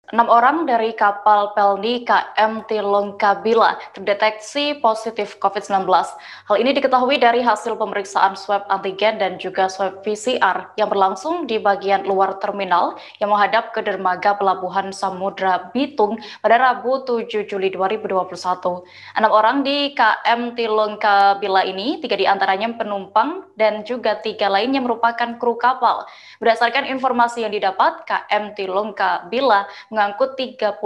6 orang dari kapal Pelni KM Tilongkabila terdeteksi positif COVID-19. Hal ini diketahui dari hasil pemeriksaan swab antigen dan juga swab PCR yang berlangsung di bagian luar terminal yang menghadap ke dermaga Pelabuhan Samudra Bitung pada Rabu 7 Juli 2021. 6 orang di KM Tilongkabila ini, 3 diantaranya penumpang dan juga 3 lainnya merupakan kru kapal. Berdasarkan informasi yang didapat, KM Tilongkabila mengangkut 38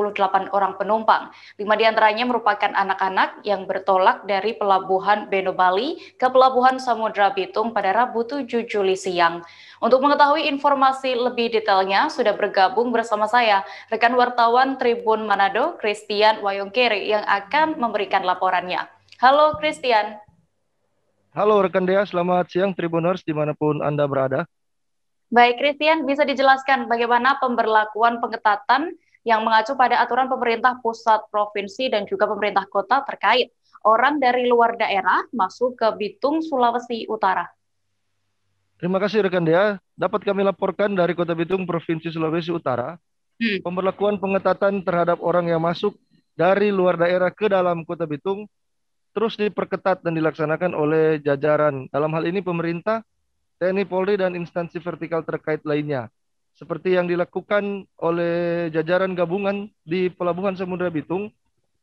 orang penumpang. 5 diantaranya merupakan anak-anak yang bertolak dari Pelabuhan Beno Bali ke Pelabuhan Samudra Bitung pada Rabu 7 Juli siang. Untuk mengetahui informasi lebih detailnya, sudah bergabung bersama saya rekan wartawan Tribun Manado, Christian Wayongkere, yang akan memberikan laporannya. Halo Christian. Halo rekan Dea, selamat siang Tribuners dimanapun Anda berada. Baik, Christian, bisa dijelaskan bagaimana pemberlakuan pengetatan yang mengacu pada aturan pemerintah pusat, provinsi, dan juga pemerintah kota terkait orang dari luar daerah masuk ke Bitung, Sulawesi Utara? Terima kasih rekan Dea, dapat kami laporkan dari Kota Bitung, Provinsi Sulawesi Utara, pemberlakuan pengetatan terhadap orang yang masuk dari luar daerah ke dalam Kota Bitung terus diperketat dan dilaksanakan oleh jajaran, dalam hal ini pemerintah, TNI Polri, dan instansi vertikal terkait lainnya. Seperti yang dilakukan oleh jajaran gabungan di Pelabuhan Samudra Bitung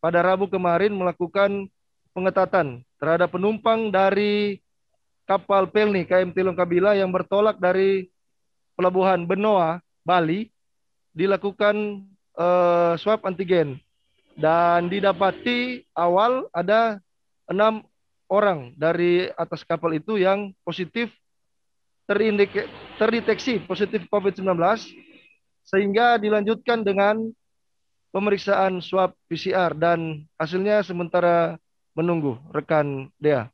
pada Rabu kemarin melakukan pengetatan terhadap penumpang dari kapal Pelni KM Tilongkabila yang bertolak dari Pelabuhan Benoa, Bali, dilakukan swab antigen. Dan didapati awal ada 6 orang dari atas kapal itu yang positif terdeteksi positif COVID-19 sehingga dilanjutkan dengan pemeriksaan swab PCR dan hasilnya sementara menunggu rekan Dea.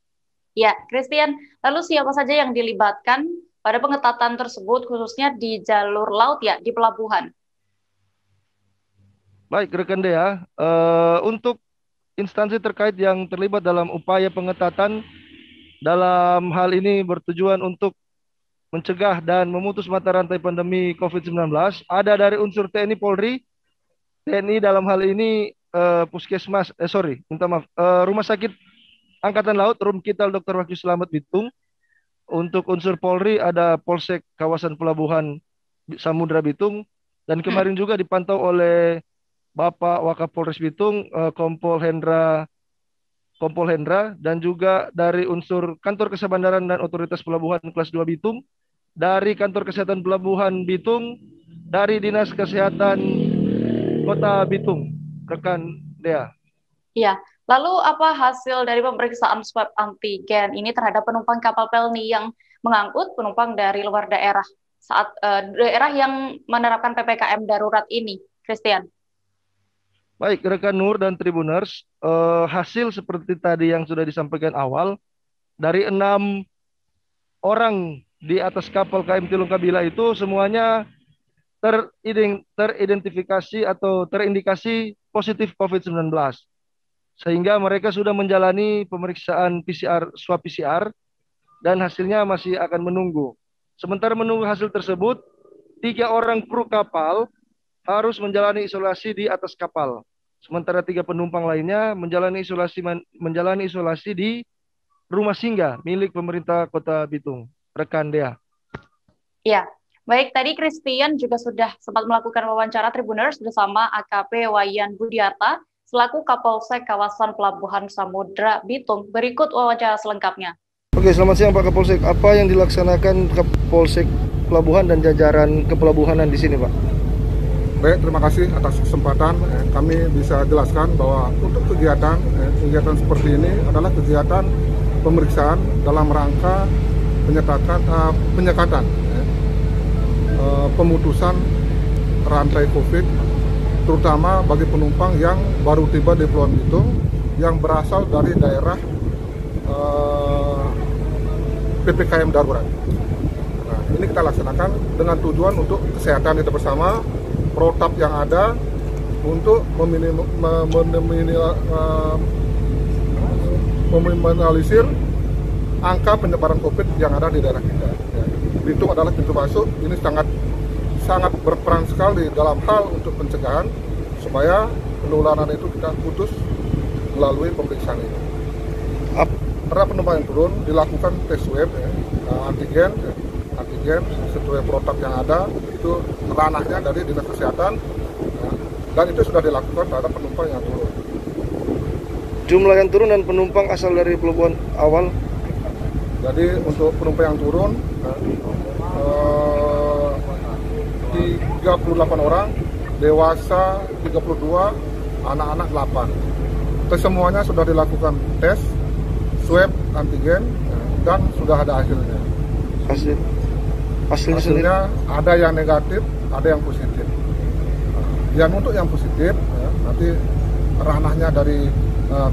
Ya, Christian, lalu siapa saja yang dilibatkan pada pengetatan tersebut khususnya di jalur laut ya, di pelabuhan? Baik rekan Dea, untuk instansi terkait yang terlibat dalam upaya pengetatan dalam hal ini bertujuan untuk mencegah dan memutus mata rantai pandemi COVID-19 ada dari unsur TNI Polri, TNI dalam hal ini Puskesmas, Rumah Sakit Angkatan Laut Rumkital Dr. Wahyu Slamet Bitung. Untuk unsur Polri ada Polsek Kawasan Pelabuhan Samudra Bitung, dan kemarin juga dipantau oleh Bapak Wakapolres Bitung, Kompol Hendra, dan juga dari unsur Kantor Kesabandaran dan Otoritas Pelabuhan Kelas 2 Bitung, dari Kantor Kesehatan Pelabuhan Bitung, dari Dinas Kesehatan Kota Bitung, rekan Dea. Ya, lalu apa hasil dari pemeriksaan swab antigen ini terhadap penumpang kapal Pelni yang mengangkut penumpang dari luar daerah saat daerah yang menerapkan PPKM darurat ini, Christian? Baik, rekan Nur dan Tribuners, hasil seperti tadi yang sudah disampaikan awal, dari 6 orang di atas kapal KM Tilongkabila itu semuanya teridentifikasi atau terindikasi positif COVID-19. Sehingga mereka sudah menjalani pemeriksaan PCR, swab PCR, dan hasilnya masih akan menunggu. Sementara menunggu hasil tersebut, 3 orang kru kapal harus menjalani isolasi di atas kapal. Sementara 3 penumpang lainnya menjalani isolasi di rumah singgah milik pemerintah Kota Bitung. Rekan Dea. Ya, baik, tadi Christian juga sudah sempat melakukan wawancara Tribuners bersama AKP Wayan Budiarta selaku Kapolsek Kawasan Pelabuhan Samudra Bitung. Berikut wawancara selengkapnya. Oke, selamat siang Pak Kapolsek. Apa yang dilaksanakan Kapolsek Pelabuhan dan jajaran kepelabuhanan di sini, Pak? Baik, terima kasih atas kesempatan. Kami bisa jelaskan bahwa untuk kegiatan seperti ini adalah kegiatan pemeriksaan dalam rangka penyekatan pemutusan rantai COVID, terutama bagi penumpang yang baru tiba di Pulau Bitung yang berasal dari daerah PPKM darurat. Nah, ini kita laksanakan dengan tujuan untuk kesehatan kita bersama, protap yang ada untuk meminimalisir angka penyebaran COVID yang ada di daerah kita. Bitung adalah pintu masuk, ini sangat sangat berperan sekali dalam hal untuk pencegahan supaya penularan itu kita putus melalui pemeriksaan ini. Para penumpang yang turun dilakukan tes swab antigen sesuai protap yang ada, itu ranahnya dari Dinas Kesehatan dan itu sudah dilakukan terhadap penumpang yang turun. Jumlah yang turun dan penumpang asal dari pelabuhan awal. Jadi untuk penumpang yang turun 38 orang, dewasa 32, anak-anak 8. Kesemuanya sudah dilakukan tes swab antigen dan sudah ada hasilnya. Hasilnya ada yang negatif, ada yang positif. Yang untuk yang positif nanti ranahnya dari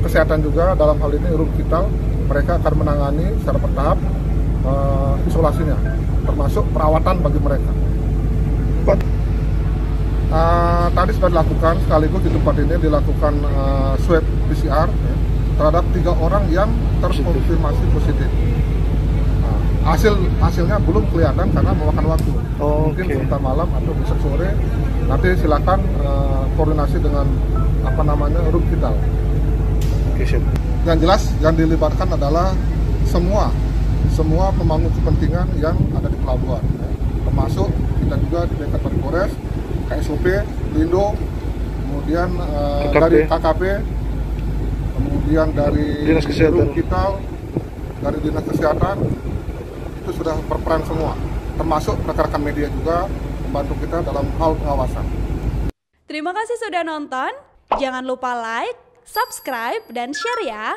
kesehatan juga, dalam hal ini Rumkital, mereka akan menangani secara bertahap isolasinya, termasuk perawatan bagi mereka. Tadi sudah dilakukan, sekaligus di tempat ini dilakukan swab PCR terhadap 3 orang yang terkonfirmasi positif. Hasilnya belum kelihatan karena memakan waktu. Mungkin sebentar malam atau besok sore. Nanti silakan koordinasi dengan Rumkital. Yang jelas yang dilibatkan adalah semua pemangku kepentingan yang ada di pelabuhan, termasuk kita juga di Dekat Polres, KSOP, Lindo, kemudian dari KKP, kemudian dari Dinas Kesehatan, Rumkital, dari Dinas Kesehatan, itu sudah berperan semua, termasuk rekan-rekan media juga membantu kita dalam hal pengawasan. Terima kasih sudah nonton, jangan lupa like, subscribe, dan share ya.